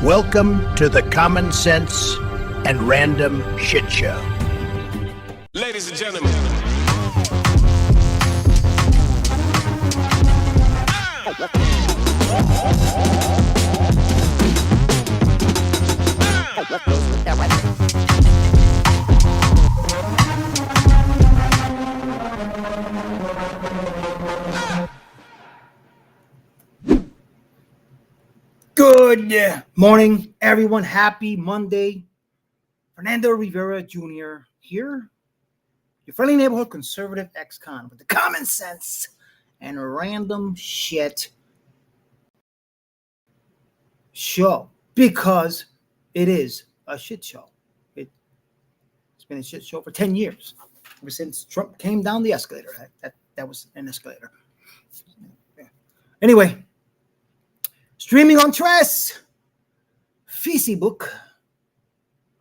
Welcome to the Common Sense and Random Shit Show. Ladies and gentlemen. Good morning, everyone. Happy Monday. Fernando Rivera Jr. here, your friendly neighborhood conservative ex-con with the common sense and random shit show, because it is a shit show. It's been a shit show for 10 years, ever since Trump came down the escalator. That was an escalator. Anyway, streaming on Tres, Facebook,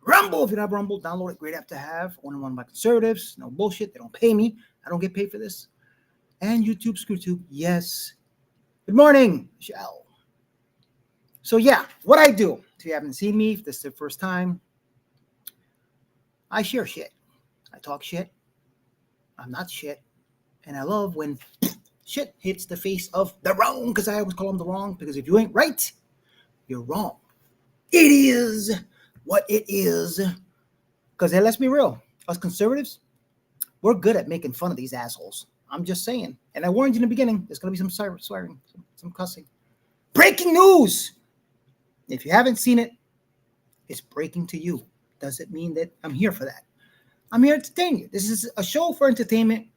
Rumble. If you don't have Rumble, download it. Great app to have. Only one of my conservatives. No bullshit. They don't pay me. I don't get paid for this. And YouTube, ScrewTube. Yes. Good morning, Michelle. So yeah, what I do, if you haven't seen me, if this is the first time, I share shit. I talk shit. I'm not shit. And I love when shit hits the face of the wrong, because I always call them the wrong, because if you ain't right, you're wrong. It is what it is. Because let's be real, us conservatives, we're good at making fun of these assholes. I'm just saying. And I warned you in the beginning, there's going to be some swearing, some cussing. Breaking news! If you haven't seen it, it's breaking to you. Does it mean that I'm here for that? I'm here to entertain you. This is a show for entertainment.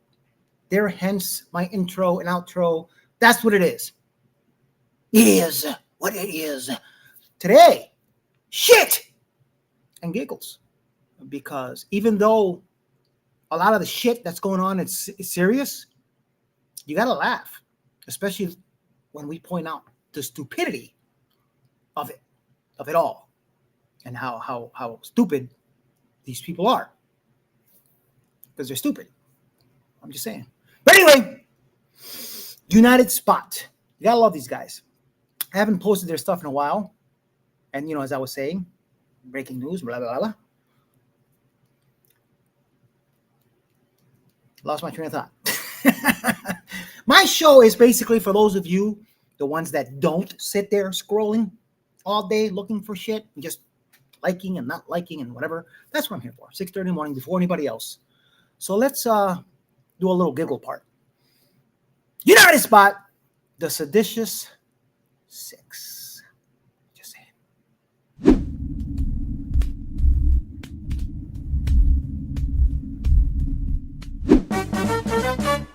There, hence my intro and outro. That's what it is. It is what it is. Today, shit and giggles. Because even though a lot of the shit that's going on is serious, you got to laugh. Especially when we point out the stupidity of it all. And how stupid these people are. Because they're stupid. I'm just saying. But anyway, United Spot. You gotta love these guys. I haven't posted their stuff in a while. And, as I was saying, breaking news, blah, blah, blah. Lost my train of thought. My show is basically for those of you, the ones that don't sit there scrolling all day looking for shit, and just liking and not liking and whatever. That's what I'm here for. 6:30 in the morning before anybody else. So let's do a little giggle part. United Spot, the seditious six. Just saying.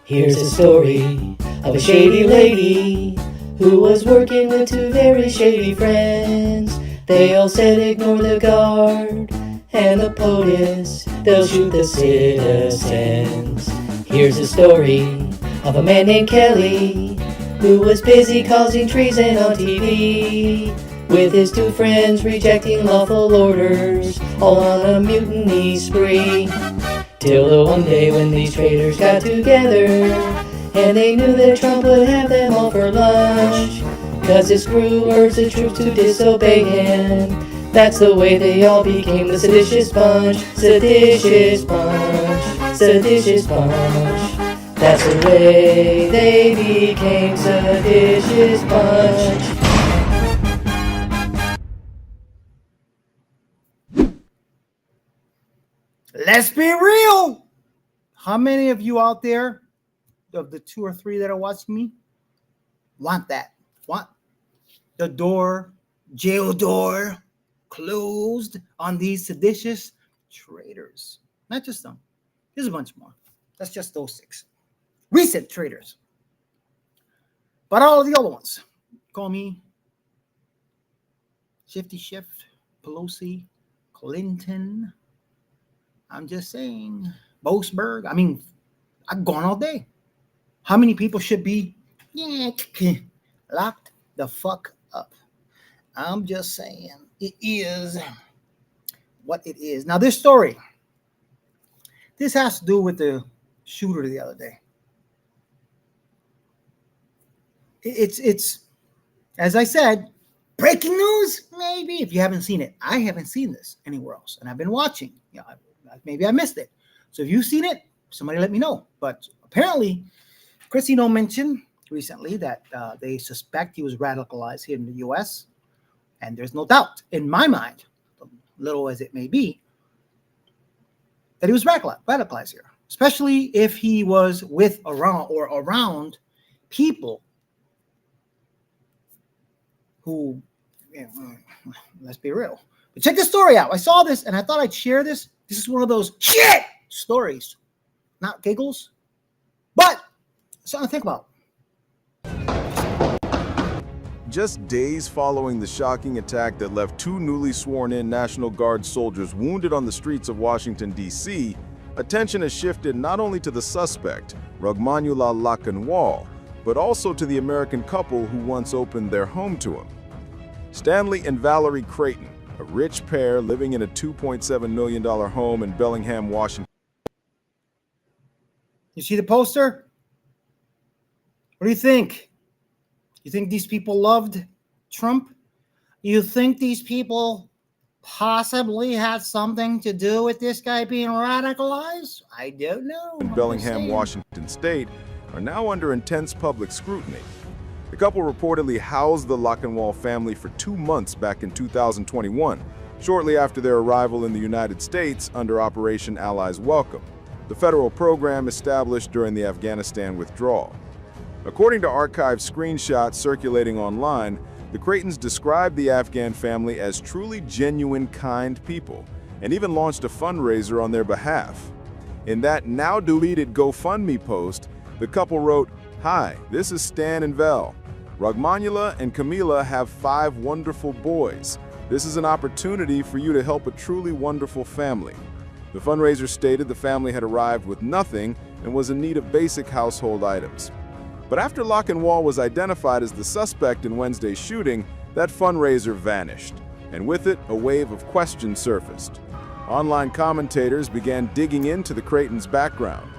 Here's a story of a shady lady who was working with two very shady friends. They all said ignore the guard and the POTUS, they'll shoot the citizens. Here's a story of a man named Kelly who was busy causing treason on TV, with his two friends rejecting lawful orders, all on a mutiny spree. Till the one day when these traitors got together and they knew that Trump would have them all for lunch, 'cause his crew urged the troops to disobey him. That's the way they all became the seditious bunch. Seditious bunch. Seditious bunch. That's the way they became seditious bunch. Let's be real. How many of you out there, of the 2 or 3 that are watching me, want that? Want the door, jail door, closed on these seditious traitors? Not just them. There's a bunch more. That's just those 6 recent traitors. But all of the other ones, call me Shifty Schiff, Pelosi, Clinton. I'm just saying, Boasberg. I mean, I've gone all day. How many people should be locked the fuck up? I'm just saying, it is what it is. Now, this story, this has to do with the shooter the other day. It's as I said, Breaking news? Maybe. If you haven't seen it. I haven't seen this anywhere else. And I've been watching. Maybe I missed it. So if you've seen it, somebody let me know. But apparently, Christino mentioned recently that they suspect he was radicalized here in the U.S. And there's no doubt in my mind, little as it may be, that he was radicalized here, especially if he was around people who, let's be real. But check this story out. I saw this and I thought I'd share this. This is one of those shit stories, not giggles, but something to think about. Just days following the shocking attack that left 2 newly sworn-in National Guard soldiers wounded on the streets of Washington, D.C., attention has shifted not only to the suspect, Rugmanullah Lakanwal, but also to the American couple who once opened their home to him. Stanley and Valerie Creighton, a rich pair living in a $2.7 million home in Bellingham, Washington. You see the poster? What do you think? You think these people loved Trump? You think these people possibly had something to do with this guy being radicalized? I don't know. In Bellingham, Washington State, are now under intense public scrutiny. The couple reportedly housed the Lakanwal family for 2 months back in 2021, shortly after their arrival in the United States under Operation Allies Welcome, the federal program established during the Afghanistan withdrawal. According to archived screenshots circulating online, the Creightons described the Afghan family as truly genuine, kind people, and even launched a fundraiser on their behalf. In that now-deleted GoFundMe post, the couple wrote, "Hi, this is Stan and Vel. Rugmanullah and Camila have 5 wonderful boys. This is an opportunity for you to help a truly wonderful family." The fundraiser stated the family had arrived with nothing and was in need of basic household items. But after Lakanwal was identified as the suspect in Wednesday's shooting, that fundraiser vanished, and with it, a wave of questions surfaced. Online commentators began digging into the Creightons' background.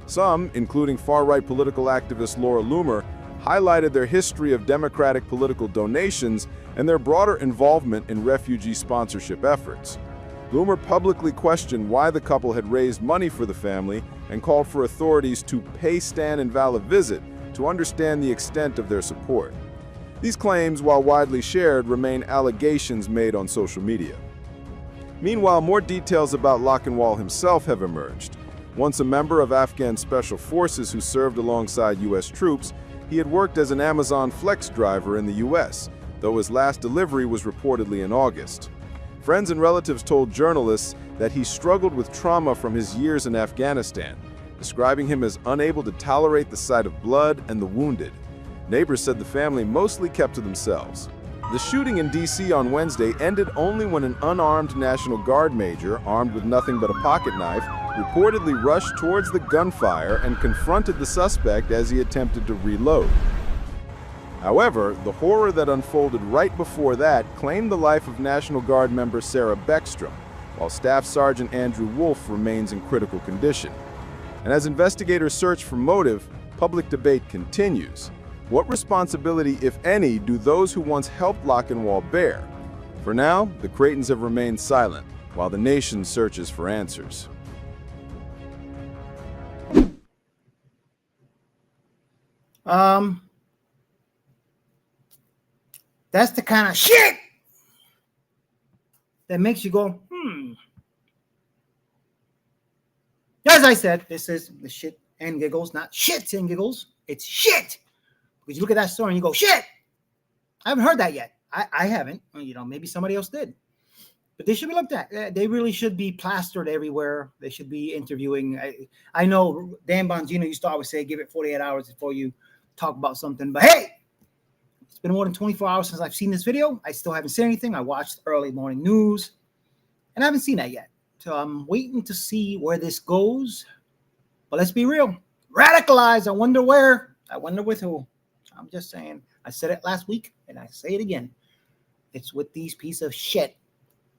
Some, including far-right political activist Laura Loomer, highlighted their history of Democratic political donations and their broader involvement in refugee sponsorship efforts. Loomer publicly questioned why the couple had raised money for the family and called for authorities to pay Stan and Val a visit to understand the extent of their support. These claims, while widely shared, remain allegations made on social media. Meanwhile, more details about Lakanwal himself have emerged. Once a member of Afghan Special Forces who served alongside U.S. troops, he had worked as an Amazon Flex driver in the U.S., though his last delivery was reportedly in August. Friends and relatives told journalists that he struggled with trauma from his years in Afghanistan, describing him as unable to tolerate the sight of blood and the wounded. Neighbors said the family mostly kept to themselves. The shooting in D.C. on Wednesday ended only when an unarmed National Guard major, armed with nothing but a pocket knife, reportedly rushed towards the gunfire and confronted the suspect as he attempted to reload. However, the horror that unfolded right before that claimed the life of National Guard member Sarah Beckstrom, while Staff Sergeant Andrew Wolf remains in critical condition. And as investigators search for motive, public debate continues. What responsibility, if any, do those who once helped Lakanwal bear? For now, the Creightons have remained silent, while the nation searches for answers. That's the kind of shit that makes you go, As I said, this is the shit and giggles, not shits and giggles. It's shit. Because you look at that story and you go, shit. I haven't heard that yet. I haven't. Maybe somebody else did. But they should be looked at. They really should be plastered everywhere. They should be interviewing. I know Dan Bongino used to always say, give it 48 hours before you talk about something. But hey, it's been more than 24 hours since I've seen this video. I still haven't seen anything. I watched early morning news, and I haven't seen that yet. So I'm waiting to see where this goes. But let's be real. Radicalized. I wonder where. I wonder with who. I'm just saying. I said it last week, and I say it again. It's with these piece of shit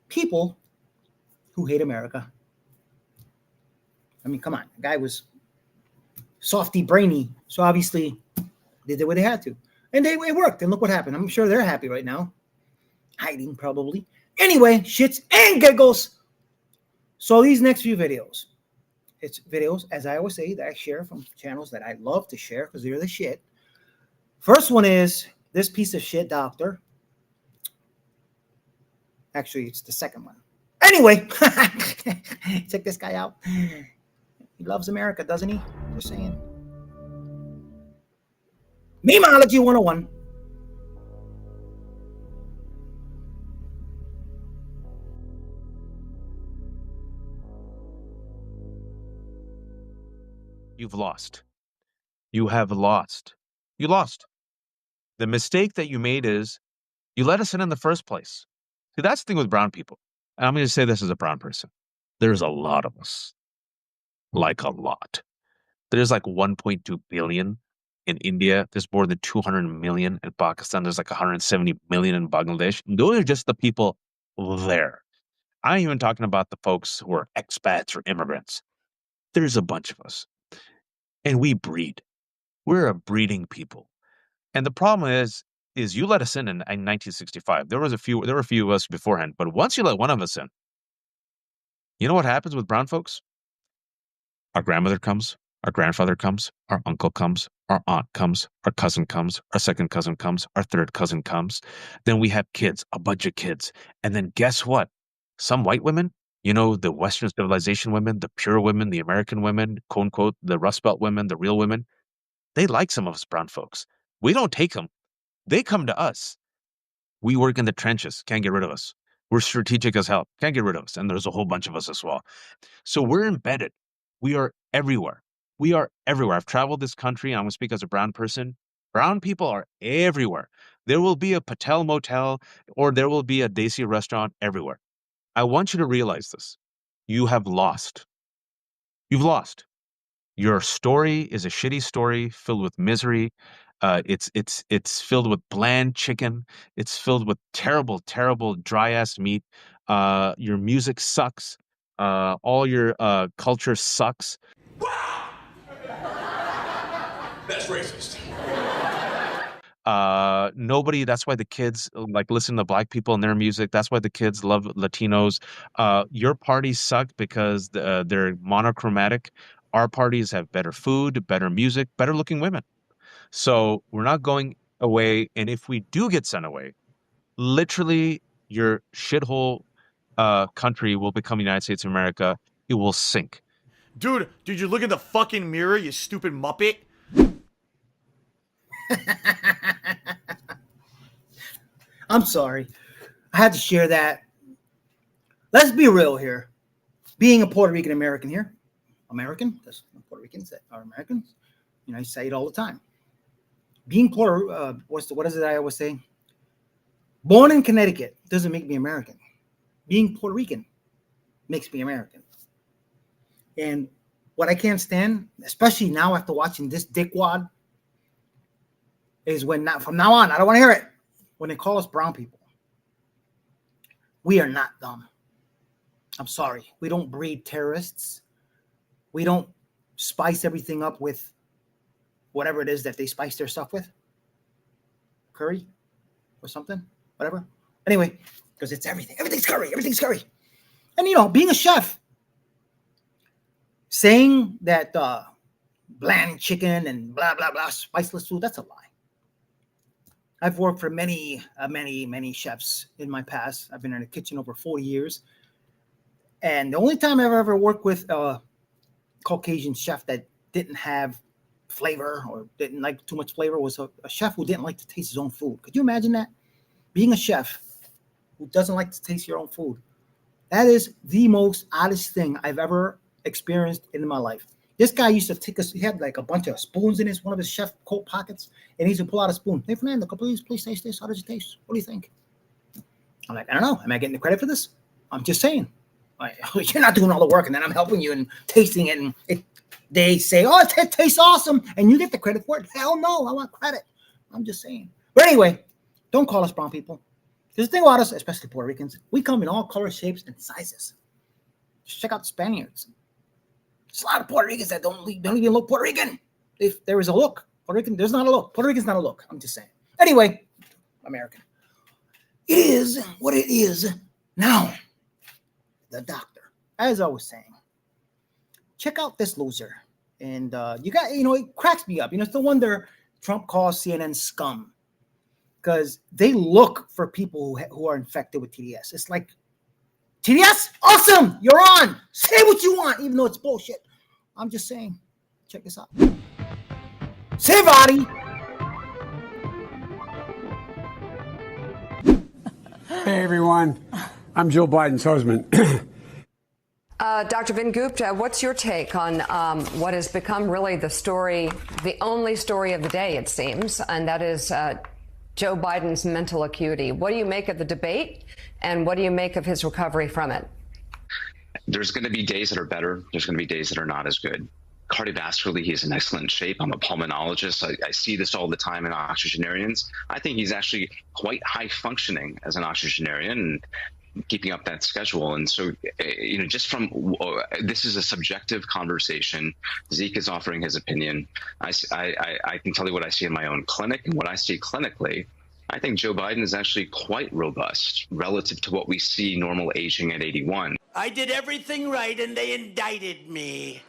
people who hate America. I mean, come on. The guy was softy brainy. So obviously, they did what they had to. And it worked. And look what happened. I'm sure they're happy right now. hiding probably. Anyway, shits and giggles. So these next few videos, it's videos, as I always say, that I share from channels that I love to share because they're the shit. First one is this piece of shit doctor. Actually, it's the second one. Anyway, check this guy out. He loves America, doesn't he? Just saying. Memeology 101. You've lost. You have lost. You lost. The mistake that you made is you let us in the first place. See, that's the thing with brown people. And I'm going to say this as a brown person. There's a lot of us. Like a lot. There's like 1.2 billion in India. There's more than 200 million in Pakistan. There's like 170 million in Bangladesh. Those are just the people there. I'm even talking about the folks who are expats or immigrants. There's a bunch of us. And we breed. We're a breeding people. And the problem is you let us in 1965. There were a few of us beforehand, but once you let one of us in, you know what happens with brown folks? Our grandmother comes, our grandfather comes, our uncle comes, our aunt comes, our cousin comes, our second cousin comes, our third cousin comes. Then we have kids, a bunch of kids. And then guess what? Some white women, you know, the Western civilization women, the pure women, the American women, quote unquote, the Rust Belt women, the real women, they like some of us brown folks. We don't take them. They come to us. We work in the trenches. Can't get rid of us. We're strategic as hell. Can't get rid of us. And there's a whole bunch of us as well. So we're embedded. We are everywhere. We are everywhere. I've traveled this country. I'm going to speak as a brown person. Brown people are everywhere. There will be a Patel Motel or there will be a Desi restaurant everywhere. I want you to realize this. You have lost. You've lost. Your story is a shitty story filled with misery. It's filled with bland chicken. It's filled with terrible, terrible dry ass meat. Your music sucks. All your culture sucks. That's racist. Nobody. That's why the kids like listen to black people and their music. That's why the kids love Latinos. Your parties suck because they're monochromatic. Our parties have better food, better music, better looking women. So we're not going away. And if we do get sent away, literally your shithole country will become the United States of America. It will sink. Dude, you look in the fucking mirror, you stupid muppet? I'm sorry. I had to share that. Let's be real here. Being a Puerto Rican American here, American, there's Puerto Ricans that are Americans. You know, I say it all the time. Being what is it I always say? Born in Connecticut doesn't make me American. Being Puerto Rican makes me American. And what I can't stand, especially now after watching this dickwad, is when from now on, I don't want to hear it, when they call us brown people. We are not dumb. I'm sorry. We don't breed terrorists. We don't spice everything up with whatever it is that they spice their stuff with. Curry or something, whatever. Anyway, because it's everything. Everything's curry. Everything's curry. And, you know, being a chef, saying that bland chicken and blah, blah, blah, spiceless food, that's a lie. I've worked for many chefs in my past. I've been in the kitchen over 40 years. And the only time I've ever worked with a Caucasian chef that didn't have flavor or didn't like too much flavor was a chef who didn't like to taste his own food. Could you imagine that? Being a chef who doesn't like to taste your own food. That is the most oddest thing I've ever experienced in my life. This guy used to he had like a bunch of spoons in one of his chef coat pockets, and he used to pull out a spoon. Hey, Fernando, please taste this. How does it taste? What do you think? I'm like, I don't know. Am I getting the credit for this? I'm just saying. You're not doing all the work, and then I'm helping you and tasting it, and they say, oh, it tastes awesome, and you get the credit for it. Hell no, I want credit. I'm just saying. But anyway, don't call us brown people. Because the thing about us, especially Puerto Ricans, we come in all colors, shapes, and sizes. Just check out the Spaniards. There's a lot of Puerto Ricans that don't even look Puerto Rican. If there is a look, Puerto Rican, there's not a look. Puerto Rican's not a look. I'm just saying. Anyway, American. it is what it is. Now, the doctor, as I was saying, check out this loser. And it cracks me up. It's no wonder Trump calls CNN scum, because they look for people who are infected with TDS. It's like, TDS, awesome, you're on. Say what you want, even though it's bullshit. I'm just saying, check this out. Say Vadi. Hey everyone, I'm Joe Biden's husband. Dr. Vin Gupta, what's your take on what has become really the only story of the day, it seems, and that is Joe Biden's mental acuity? What do you make of the debate, and what do you make of his recovery from it? There's going to be days that are better. There's going to be days that are not as good. Cardiovascularly, he's in excellent shape. I'm a pulmonologist. I see this all the time in octogenarians. I think he's actually quite high functioning as an octogenarian and keeping up that schedule. And so, just from this is a subjective conversation. Zeke is offering his opinion. I can tell you what I see in my own clinic, and what I see clinically. I think Joe Biden is actually quite robust relative to what we see normal aging at 81. I did everything right and they indicted me.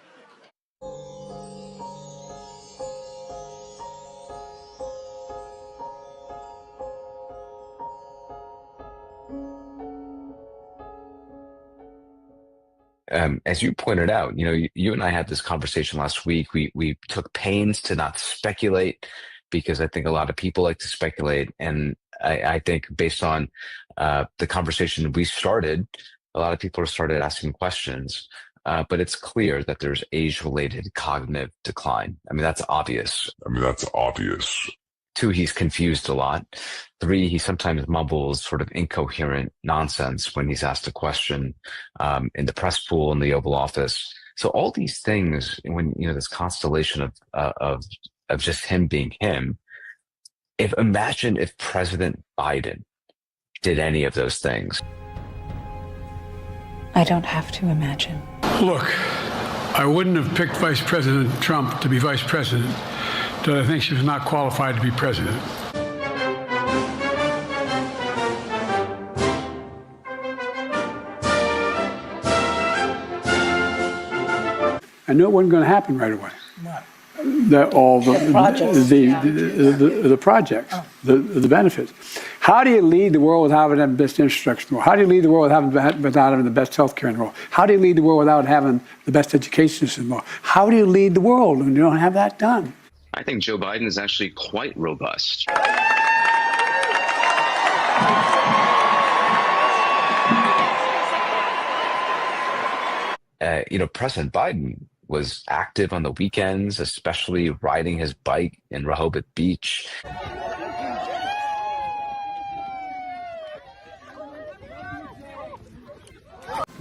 As you pointed out, you and I had this conversation last week. We took pains to not speculate, because I think a lot of people like to speculate. And I think based on the conversation we started, a lot of people have started asking questions. But it's clear that there's age-related cognitive decline. I mean, that's obvious. 2, he's confused a lot. 3, he sometimes mumbles sort of incoherent nonsense when he's asked a question in the press pool in the Oval Office. So all these things, when this constellation of just him being him. Imagine if President Biden did any of those things. I don't have to imagine. Look, I wouldn't have picked Vice President Trump to be vice president, but I think she was not qualified to be president. I knew it wasn't going to happen right away. What? The projects, the benefits. How do you lead the world without having the best infrastructure in the world? How do you lead the world without having the best healthcare in the world? How do you lead the world without having the best education system in the world? How do you lead the world when you don't have that done? I think Joe Biden is actually quite robust. President Biden was active on the weekends, especially riding his bike in Rehoboth Beach.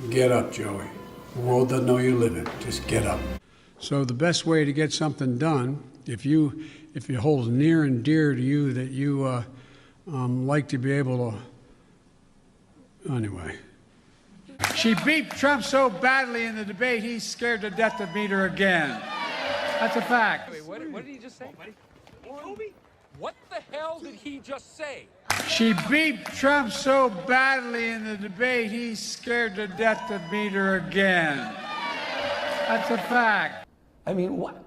Get up, Joey. The world doesn't know you live it. Just get up. So the best way to get something done, if it holds near and dear to you that you like to be able to, anyway. She beat Trump so badly in the debate, he's scared to death to beat her again. That's a fact. Wait, what did he just say? Toby? What the hell did he just say? She beat Trump so badly in the debate, he's scared to death to beat her again. That's a fact. I mean, what?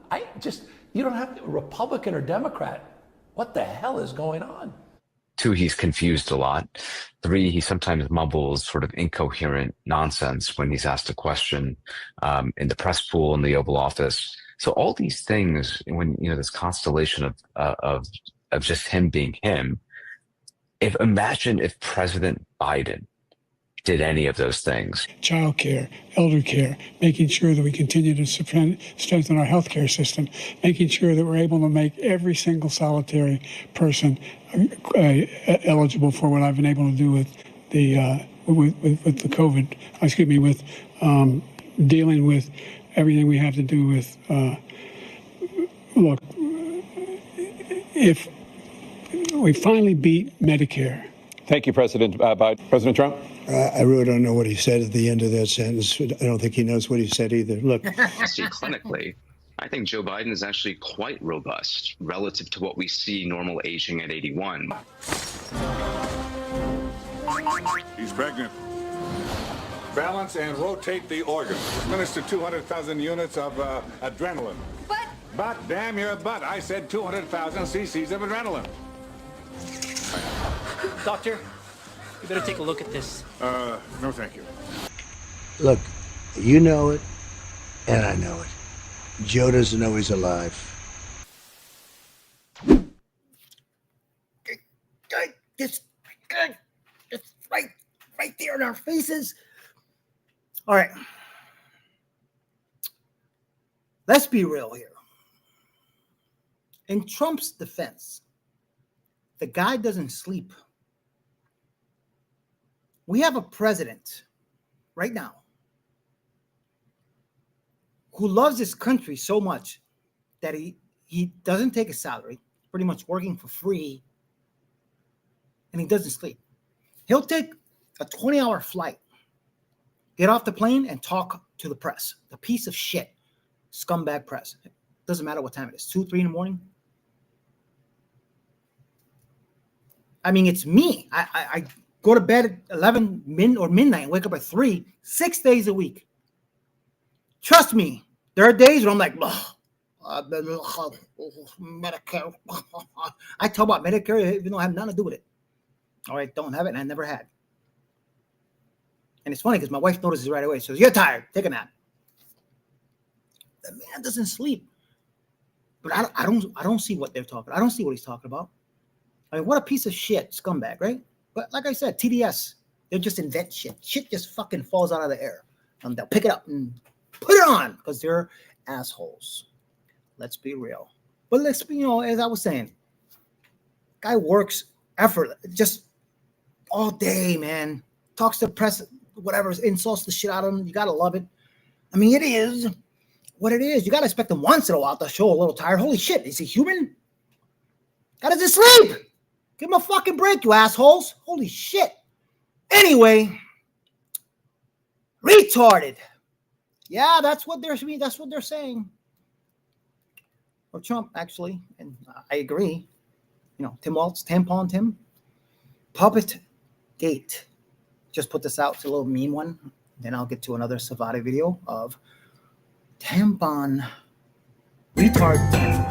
You don't have to, Republican or Democrat. What the hell is going on? 2, he's confused a lot. 3, he sometimes mumbles sort of incoherent nonsense when he's asked a question in the press pool in the Oval Office. So all these things, when this constellation of just him being him. Imagine if President Biden did any of those things. Child care, elder care, making sure that we continue to strengthen our healthcare system, making sure that we're able to make every single solitary person eligible for what I've been able to do with the with the COVID. With dealing with everything we have to do with. Look, if we finally beat Medicare. Thank you, President Biden. President Trump? I really don't know what he said at the end of that sentence. I don't think he knows what he said either. Look. See, clinically, I think Joe Biden is actually quite robust relative to what we see normal aging at 81. He's pregnant. Balance and rotate the organ. Administer 200,000 units of adrenaline. But damn your butt, I said 200,000 cc's of adrenaline. Doctor, you better take a look at this. No thank you. Look, you know it, and I know it. Joe doesn't know he's alive. It's right there in our faces. All right. Let's be real here. In Trump's defense, the guy doesn't sleep. We have a president right now who loves his country so much that he doesn't take a salary, pretty much working for free, and he doesn't sleep. He'll take a 20-hour flight, get off the plane, and talk to the press, the piece of shit, scumbag press. It doesn't matter what time it is, 2, 3 in the morning. I mean, it's me. I go to bed at 11 midnight and wake up at 3, 6 days a week. Trust me, there are days where I'm like, Medicare. I talk about Medicare even though I have nothing to do with it. All right, don't have it, and I never had. And it's funny because my wife notices right away. She says, "You're tired. Take a nap." The man doesn't sleep. But I don't see what they're talking. I don't see what he's talking about. I mean, what a piece of shit, scumbag, right? But like I said, TDS, they just invent shit. Shit just fucking falls out of the air. And they'll pick it up and put it on because they're assholes. Let's be real. But let's be, as I was saying, guy works effort just all day, man. Talks to the press, whatever, insults the shit out of him. You gotta love it. I mean, it is what it is. You gotta expect him once in a while to show a little tired. Holy shit, is he human? How does he sleep? Give him a fucking break, you assholes. Holy shit. Anyway, retarded. Yeah, that's what they're saying. Or Trump, actually, and I agree. Tim Waltz, Tampon Tim, Puppet Gate. Just put this out. It's a little meme one. Then I'll get to another Savati video of Tampon Retard Tim.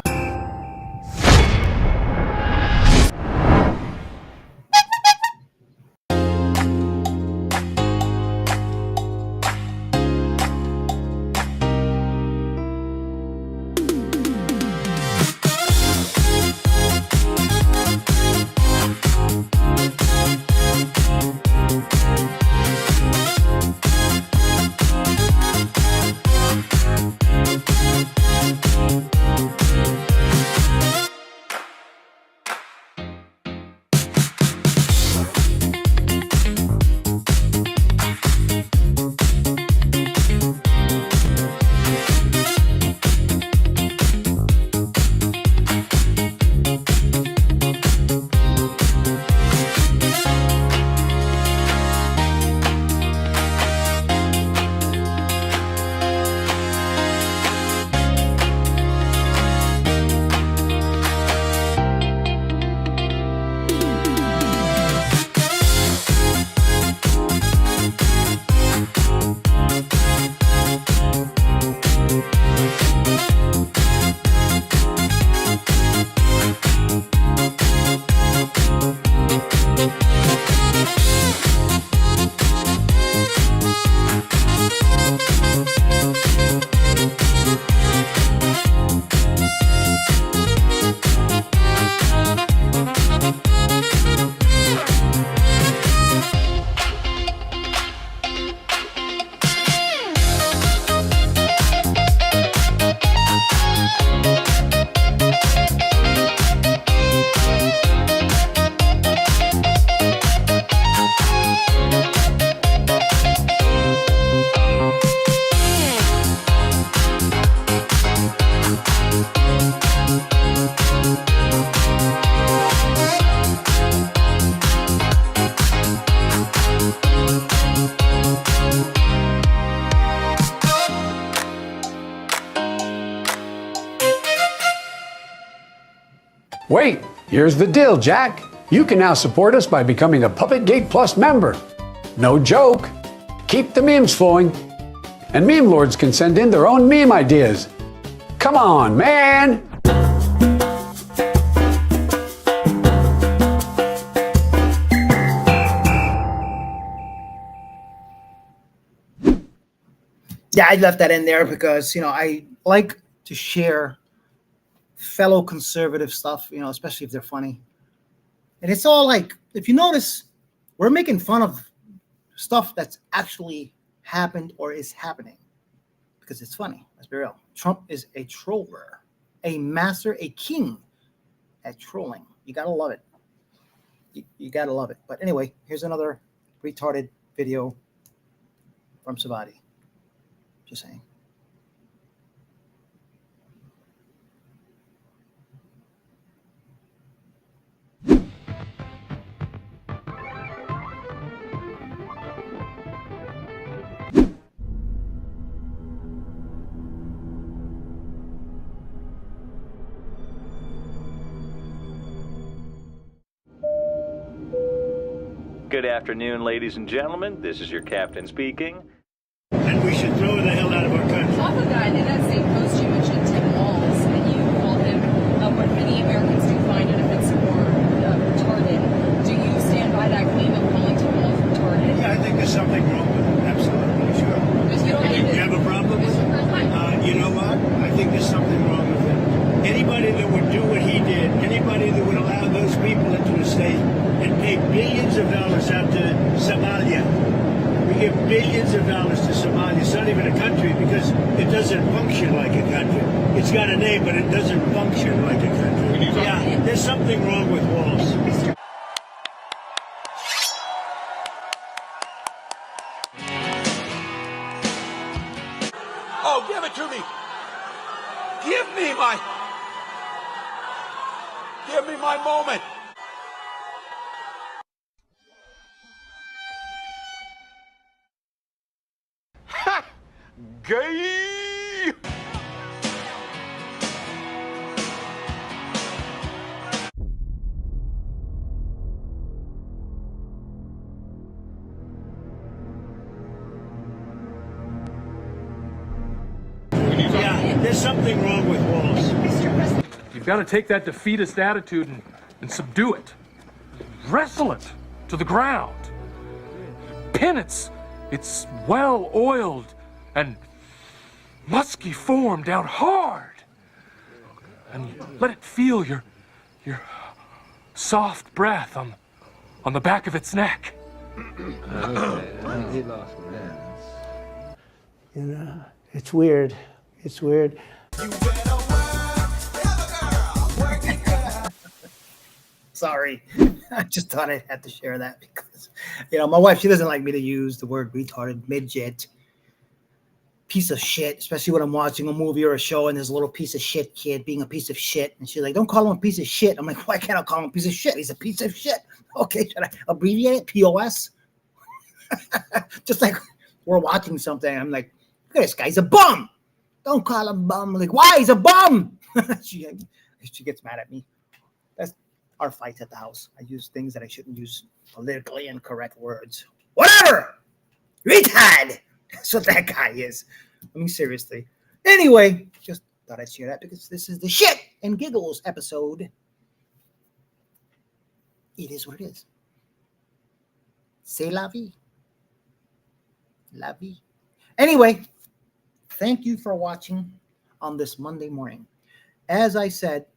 Wait, here's the deal, Jack. You can now support us by becoming a Puppet Gate Plus member. No joke. Keep the memes flowing. And meme lords can send in their own meme ideas. Come on, man! Yeah, I left that in there because, I like to share fellow conservative stuff, especially if they're funny. And it's all like, if you notice, we're making fun of stuff that's actually happened or is happening because it's funny. Let's be real. Trump is a troller, a master, a king at trolling. You got to love it. You got to love it. But anyway, here's another retarded video from Savati. Just saying. Good afternoon, ladies and gentlemen. This is your captain speaking. And we should throw the hell out of our country. Off of that, in that same post, you mentioned Tim Walz, and you called him what many Americans do find inoffensive or retarded. Do you stand by that claim of calling Tim Walz retarded? Yeah, I think there's something wrong with him. Absolutely, sure. You have a problem with him? You know what? I think there's something wrong with him. Anybody that would do what he did, anybody that would allow those people into the state and pay billions of dollars out to Somalia. We give billions of dollars to Somalia. It's not even a country because it doesn't function like a country. It's got a name, but it doesn't function like a country. Yeah, there's something wrong with Walz. Oh, give it to me. Give me my moment. Ha! Gay! Yeah, there's something wrong with Walz. You've got to take that defeatist attitude and subdue it. Wrestle it to the ground. Pin it's well-oiled and musky form down hard. And let it feel your soft breath on the back of its neck. He lost it's weird. It's weird. Sorry. I just thought I had to share that because, my wife, she doesn't like me to use the word retarded, midget, piece of shit, especially when I'm watching a movie or a show and there's a little piece of shit kid being a piece of shit. And she's like, don't call him a piece of shit. I'm like, why can't I call him a piece of shit? He's a piece of shit. Okay, should I abbreviate it? POS? Just like we're watching something. I'm like, look at this guy. He's a bum. Don't call him bum. I'm like, why? He's a bum. She gets mad at me. That's our fights at the house. I use things that I shouldn't use, politically incorrect words. Whatever. Retard. That's what that guy is. I mean, seriously. Anyway, just thought I'd share that because this is the shit and giggles episode. It is what it is. C'est la vie. La vie. Anyway, thank you for watching on this Monday morning. As I said,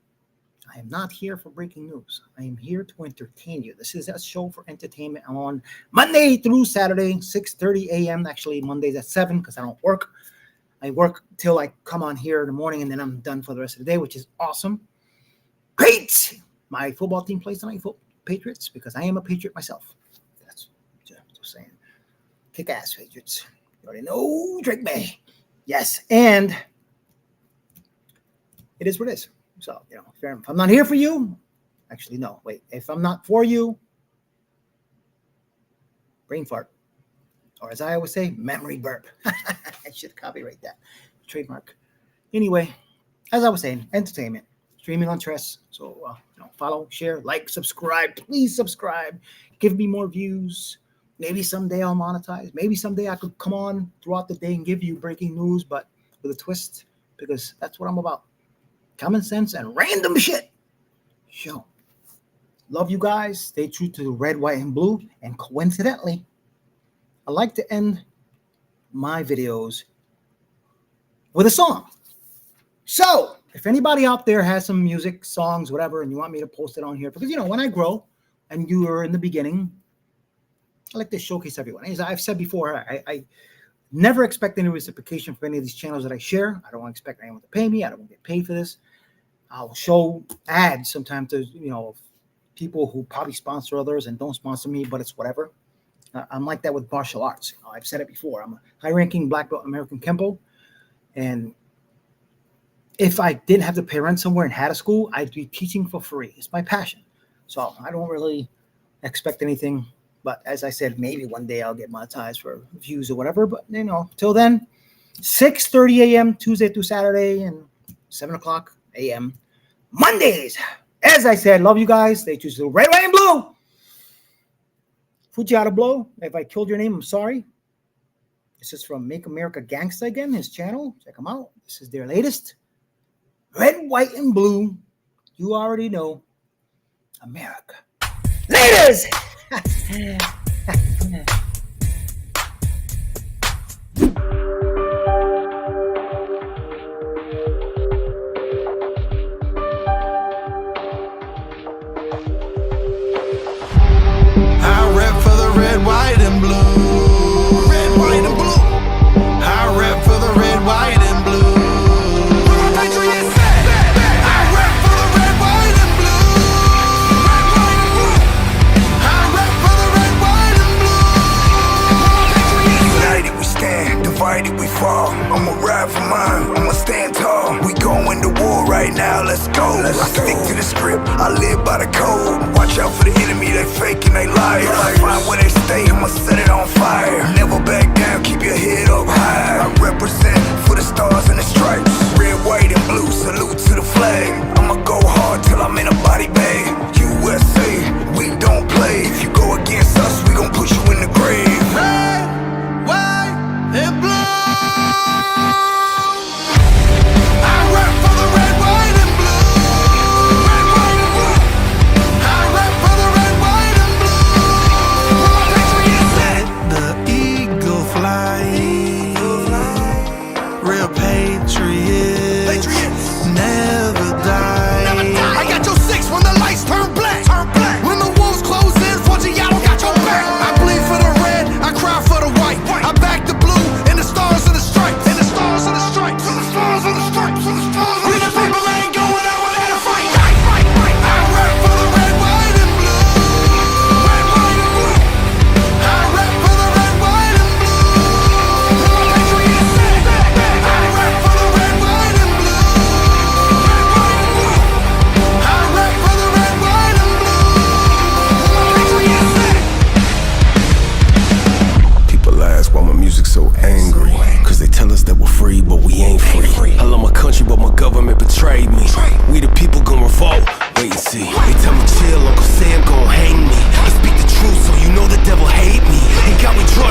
I am not here for breaking news. I am here to entertain you. This is a show for entertainment on Monday through Saturday, 6:30 a.m. Actually, Mondays at 7 because I don't work. I work till I come on here in the morning and then I'm done for the rest of the day, which is awesome. Great! My football team plays tonight, Patriots, because I am a Patriot myself. That's just saying. Kick ass, Patriots. You already know, Drake May. Yes, and it is what it is. So, if I'm not here for you, actually, no, wait. If I'm not for you, brain fart. Or as I always say, memory burp. I should copyright that. Trademark. Anyway, as I was saying, entertainment. streaming on Tress. So follow, share, like, subscribe. Please subscribe. Give me more views. Maybe someday I'll monetize. Maybe someday I could come on throughout the day and give you breaking news, but with a twist, because that's what I'm about. Common sense and random shit. Show. Love you guys. Stay true to the red, white, and blue. And coincidentally, I like to end my videos with a song. So if anybody out there has some music, songs, whatever, and you want me to post it on here, because when I grow and you were in the beginning, I like to showcase everyone. As I've said before, I never expect any reciprocation from any of these channels that I share. I don't expect anyone to pay me. I don't get paid for this. I'll show ads sometimes to people who probably sponsor others and don't sponsor me, but it's whatever. I'm like that with martial arts. I've said it before. I'm a high-ranking black belt in American Kempo, and if I didn't have to pay rent somewhere and had a school, I'd be teaching for free. It's my passion, so I don't really expect anything. But as I said, maybe one day I'll get monetized for views or whatever. But till then, 6:30 a.m. Tuesday through Saturday and 7 o'clock a.m. Mondays. As I said, love you guys. Stay true to the red, white, and blue. Fujiata Blow. If I killed your name, I'm sorry. This is from Make America Gangsta again, his channel. Check them out. This is their latest. Red, white, and blue. You already know. America. Laters! I rap for the red, white, and blue. Red, white, and blue. I rap for the red, white, and blue. Where my patriots at? I rap for the red, white, and blue. Red, white, and blue. I rap for the red, white, and blue. Where my patriots at? United we stand, divided we fall. I'ma ride for mine, I'ma stand tall. We going to war right now, let's go. I stick to the script, I live by the code. Watch out for the enemy, they fake and they lie. Find where they stay, I'ma set it on fire. Never back down, keep your head up high. I represent for the stars and the stripes. Red, white, and blue, salute to the flag. I'ma go hard till I'm in a body bag. USA, we don't play. If you go against us, we gon' put you in the grave. Red, white, and blue. I rap for the red, white, and blue. Red, white, and blue. I rap for the red, white, and blue. Where my patriots at? The eagle fly. Real patriots. Never die. I got your 6 when the lights turn black. When the wolves close in, Forgiato got your back. I bleed for the red, I cry for the white. I back the blue and the stars and the stripes. And the stars and the stripes. And the stars and the stripes. And the stars and the stripes. People ain't going out without a fight. I rap for the red, white, and blue. Red, white, and blue. I rap for the red, white, and blue. Where my patriots at? I rap for the red, white, and blue. Red, white, and blue. I rap for the red, white, and blue. Where my patriots at? People ask why my music's so angry. Cause they tell us that we're free, but we ain't free. I love my country, but my government betrayed me. We the people gon' revolt, wait and see. They tell me chill, Uncle Sam gon' hang me. I speak the truth, so you know the devil hate me. He got me drunk.